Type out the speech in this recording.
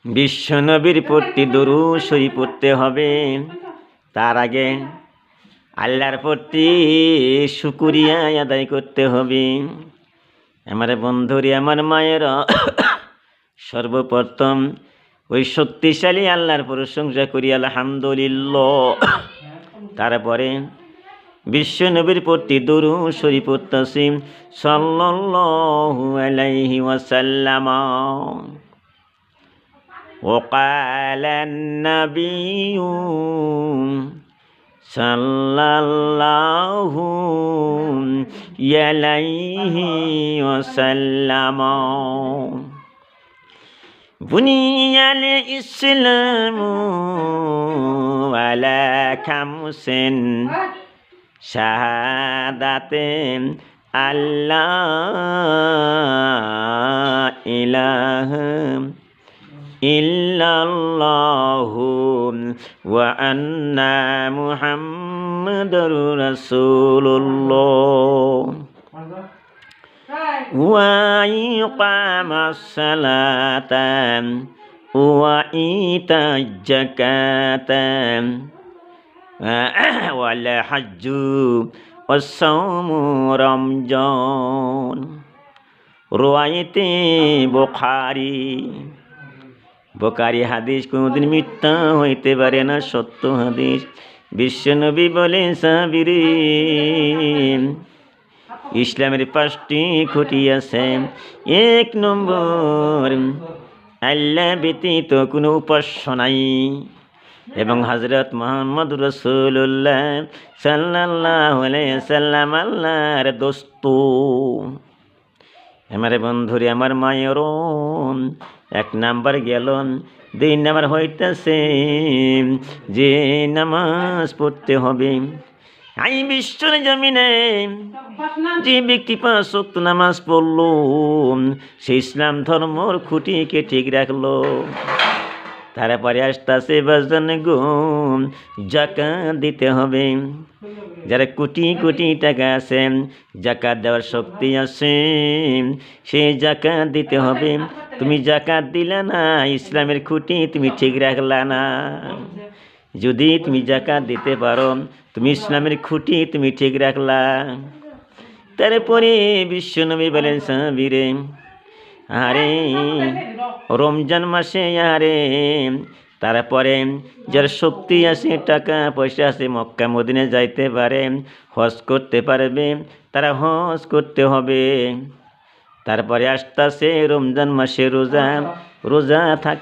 বিশ্বনবীর প্রতি দরুদ শরীফ পড়তে হবে। তার আগে আল্লাহর প্রতি শুকরিয়া আদায় করতে হবে। আমার বন্ধুরে, আমার মায়েরা, সর্বপ্রথম ওই শক্তিশালী আল্লাহর প্রশংসা করি আলহামদুলিল্লাহ। তারপরে বিশ্বনবীর প্রতি দরুদ শরীফ পড়তেছি সাল্লাল্লাহু আলাইহি ওয়াসাল্লাম। وقال النبي صلى الله عليه وسلم بني الإسلام على خمس شهادة الله إله ইল্লাল্লাহু ওয়া আন্না মুহাম্মাদুর রাসূলুল্লাহ ওয়া ইকামাস সালাতা ওয়া ইতাজ যাকাতা ওয়াল হজ্জু ওয়াস সাওমু রমজান। রওয়ায়েতে বুখারী হাদিস কোনদিন মিথ্যা হইতে পারে না, সত্য হাদিস। বিশ্বনবী বলেন, সাহাবীরে, ইসলামের 5টি খুঁটি আছে। 1 নম্বর, আল্লাহ ব্যতীত কোনো উপাস্য নাই এবং হযরত মুহাম্মদ রাসূলুল্লাহ সাল্লাল্লাহু আলাইহি ওয়াসাল্লাম আল্লাহর দোস্ত। আমার বন্ধুরে, আমার মায়েরও 1 নাম্বার গেল। 2 নাম্বার হইতেছে যে নামাজ পড়তে হবে। এই বিশ্বের জমিনে যে ব্যক্তি 5 ওয়াক্ত নামাজ পড়লো, সে ইসলাম ধর্মর খুঁটিকে ঠিক রাখলো। তারপরে আসতেছে বাজান গো, যাকাত দিতে হবে। যারা কোটি কোটি টাকা আছে, যাকাত দেওয়ার শক্তি আছে, সে যাকাত দিতে হবে। তুমি যাকাত দিলা না, ইসলামের খুঁটি তুমি ঠিক রাখলা না। যদি তুমি যাকাত দিতে পারো, তুমি ইসলামের খুঁটি তুমি ঠিক রাখলা। তারপরে বিশ্বনবী বলেন, সাহাবীরে, আরে রমজান মাসে আরে তারপরে যার শক্তি আছে, টাকা পয়সা আছে, মক্কা মদিনা যাইতে পারে, হজ করতে পারবে, তারা হজ করতে হবে। তারপরে আসতেছে রমজান মাসে রোজা থাক